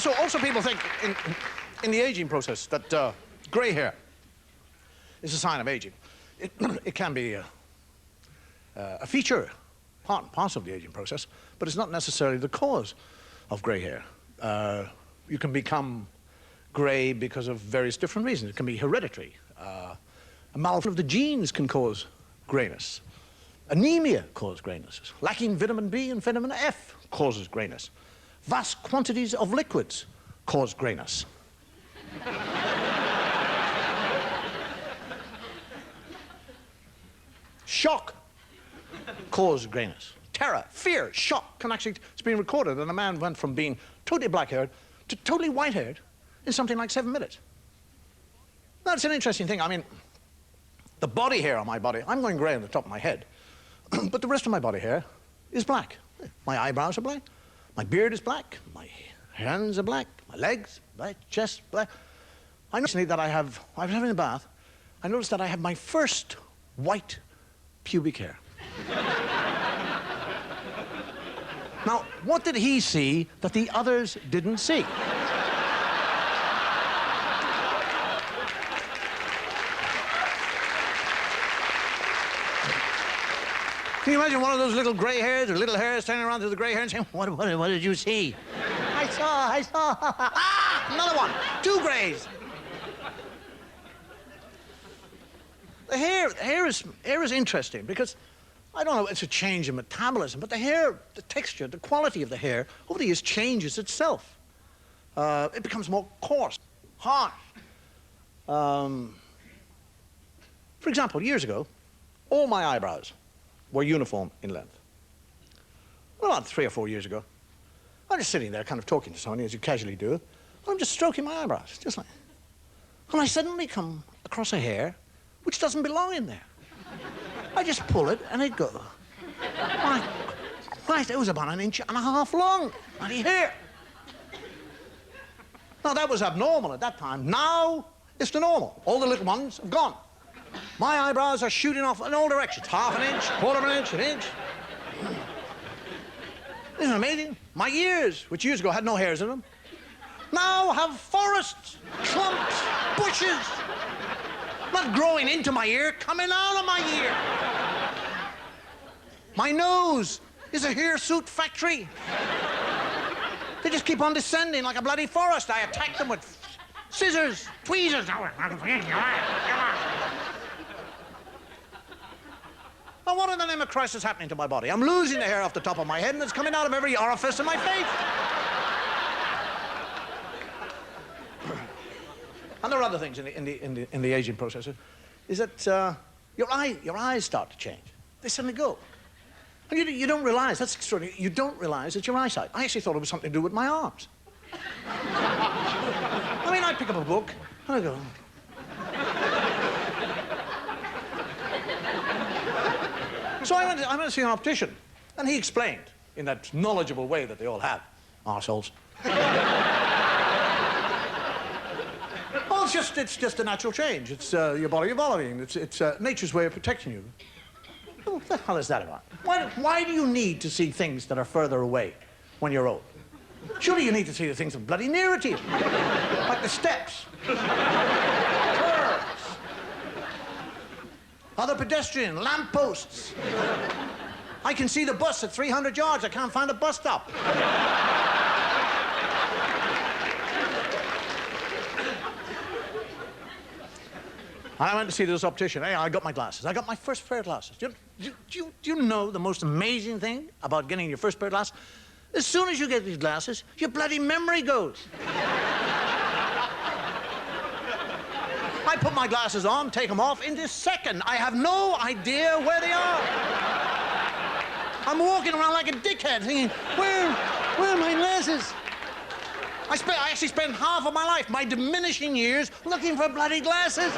Also people think in the aging process that gray hair is a sign of aging. It can be a feature, part of the aging process, but it's not necessarily the cause of gray hair. You can become gray because of various different reasons. It can be hereditary. A malfunction of the genes can cause grayness. Anemia causes grayness. Lacking vitamin B and vitamin F causes grayness. Vast quantities of liquids cause grayness. Shock causes grayness. Terror, fear, shock can actually, it's been recorded that a man went from being totally black-haired to totally white-haired in something like 7 minutes. That's an interesting thing. I mean, the body hair on my body, I'm going grey on the top of my head, but the rest of my body hair is black. My eyebrows are black, my beard is black, my hands are black, my legs, black, chest, black. I noticed that I was having a bath, I noticed that I have my first white pubic hair. Now, what did he see that the others didn't see? Can you imagine one of those little gray hairs or little hairs turning around to the gray hair and saying, what did you see? I saw. Ah, another one. 2 grays. The hair is interesting because, I don't know, it's a change in metabolism, but the hair, the texture, the quality of the hair over the years changes itself. It becomes more coarse, harsh. For example, years ago, all my eyebrows were uniform in length. Well, about 3 or 4 years ago, I'm just sitting there kind of talking to somebody, as you casually do, and I'm just stroking my eyebrows, just like that. And I suddenly come across a hair which doesn't belong in there. I just pull it and it goes. My Christ, it was about 1.5 inches long, bloody hair. Now, that was abnormal at that time. Now, it's the normal. All the little ones have gone. My eyebrows are shooting off in all directions. 1/2 inch, 1/4 inch, 1 inch. Isn't it amazing? My ears, which years ago had no hairs in them, now have forests, clumps, bushes. Not growing into my ear, coming out of my ear. My nose is a hirsute factory. They just keep on descending like a bloody forest. I attack them with scissors, tweezers. Now, what in the name of Christ is happening to my body? I'm losing the hair off the top of my head, and it's coming out of every orifice in my face. And there are other things in the aging process. Is that your eyes start to change. They suddenly go. And you don't realize, that's extraordinary, you don't realize it's your eyesight. I actually thought it was something to do with my arms. I mean, I pick up a book, and I go... So I went to see an optician, and he explained, in that knowledgeable way that they all have, arseholes. Well, it's just a natural change. It's your body evolving. It's nature's way of protecting you. What the hell is that about? Why do you need to see things that are further away when you're old? Surely you need to see the things that are bloody nearer to you, like the steps, curves, other pedestrian, lampposts. I can see the bus at 300 yards. I can't find a bus stop. I went to see this optician. Hey, I got my glasses. I got my first pair of glasses. Do you know the most amazing thing about getting your first pair of glasses? As soon as you get these glasses, your bloody memory goes. I put my glasses on, take them off in this second. I have no idea where they are. I'm walking around like a dickhead thinking, where are my glasses? I actually spent half of my life, my diminishing years, looking for bloody glasses.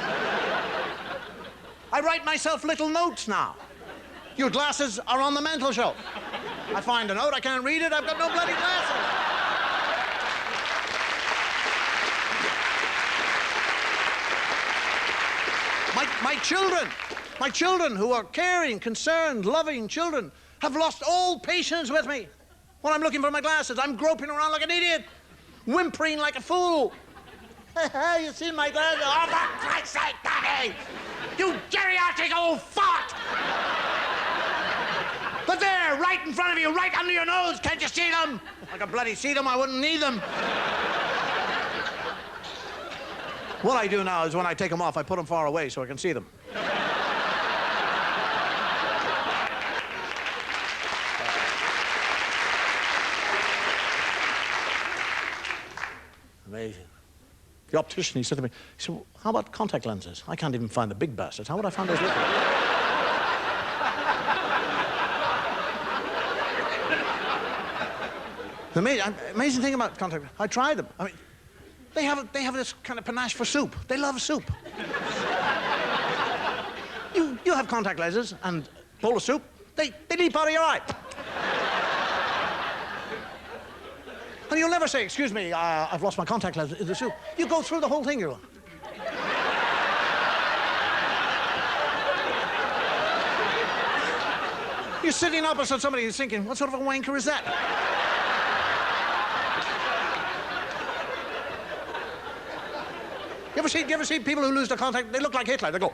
I write myself little notes now. Your glasses are on the mantel shelf. I find a note, I can't read it, I've got no bloody glasses. My children who are caring, concerned, loving children have lost all patience with me. When I'm looking for my glasses, I'm groping around like an idiot. whimpering like a fool. You see my glasses? Oh, for Christ's sake, Danny! You geriatric old fart! But they're right in front of you, right under your nose. Can't you see them? If I could bloody see them, I wouldn't need them. What I do now is when I take them off, I put them far away so I can see them. Amazing. The optician, he said to me, he said, well, how about contact lenses? I can't even find the big bastards. How would I find those little? The amazing thing about contact lenses, I tried them. I mean, they have this kind of panache for soup. They love soup. You have contact lenses and a bowl of soup, they leap out of your eye. And you'll never say, excuse me, I've lost my contact lens in the soup. You go through the whole thing, you're going. You're sitting opposite somebody who's thinking, what sort of a wanker is that? You ever see people who lose their contact? They look like Hitler. They go.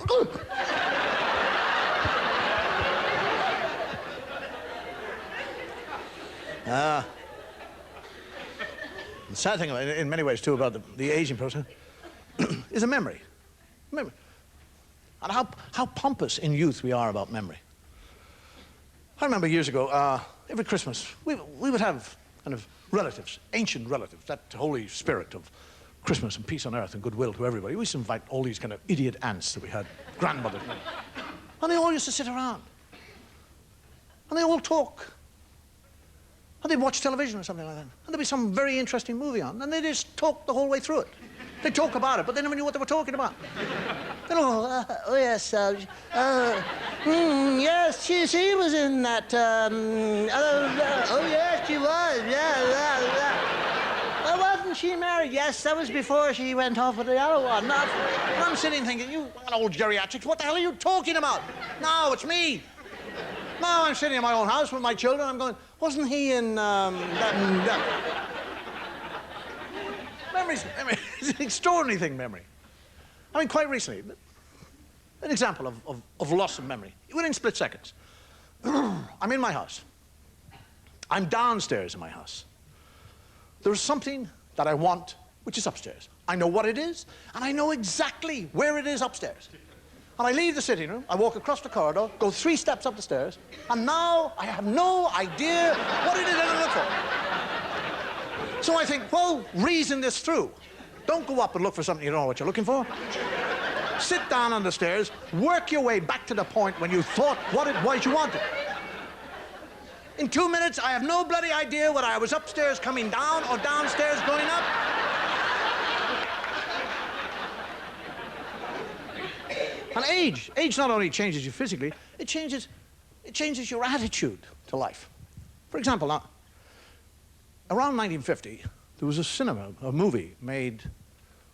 The sad thing, in many ways, too, about the aging process is a memory. And how pompous in youth we are about memory. I remember years ago, every Christmas, we would have kind of relatives, ancient relatives, that holy spirit of Christmas and peace on earth and goodwill to everybody. We used to invite all these kind of idiot aunts that we had, grandmothers. And they all used to sit around. And they all talk. And they'd watch television or something like that. And there'd be some very interesting movie on. And they just talk the whole way through it. They'd talk about it, but they never knew what they were talking about. Yes, yes, she was in that, oh, yes, she was, yeah. Wasn't she married? Yes, that was before she went off with the other one. And I'm sitting thinking, you old geriatrics, what the hell are you talking about? No, it's me. Now I'm sitting in my own house with my children, I'm going, wasn't he in, that? Memory's it's an extraordinary thing, memory. I mean, quite recently, an example of loss of memory. Within split seconds. I'm in my house. I'm downstairs in my house. There's something that I want, which is upstairs. I know what it is, and I know exactly where it is upstairs. And I leave the sitting room, I walk across the corridor, go 3 steps up the stairs, and now I have no idea what it is I'm looking for. So I think, well, reason this through. Don't go up and look for something you don't know what you're looking for. Sit down on the stairs, work your way back to the point when you thought what it was you wanted. In 2 minutes, I have no bloody idea whether I was upstairs coming down or downstairs going up. And age not only changes you physically, it changes your attitude to life. For example, now, around 1950, there was a movie made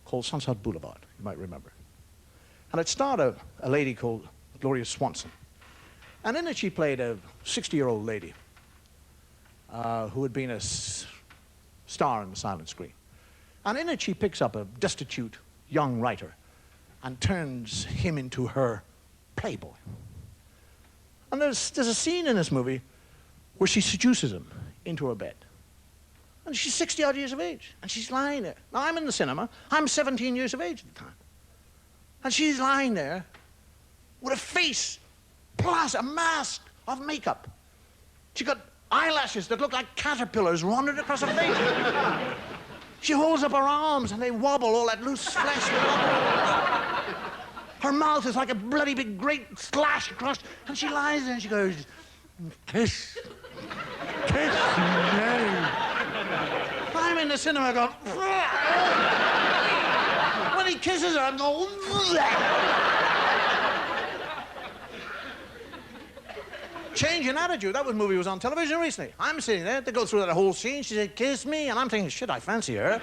called Sunset Boulevard, you might remember. And it starred a lady called Gloria Swanson. And in it, she played a 60-year-old lady who had been a star on the silent screen. And in it, she picks up a destitute young writer and turns him into her playboy. And there's a scene in this movie where she seduces him into her bed. And she's 60-odd years of age, and she's lying there. Now, I'm in the cinema. I'm 17 years of age at the time. And she's lying there with a face plus a mask of makeup. She got eyelashes that look like caterpillars running across her face. She holds up her arms, and they wobble, all that loose flesh. Her mouth is like a bloody big great slash across, and she lies there and she goes, kiss me. I'm in the cinema going, when he kisses her, I'm going, change in attitude. That movie was on television recently. I'm sitting there, they go through that whole scene, she said, kiss me, and I'm thinking, shit, I fancy her.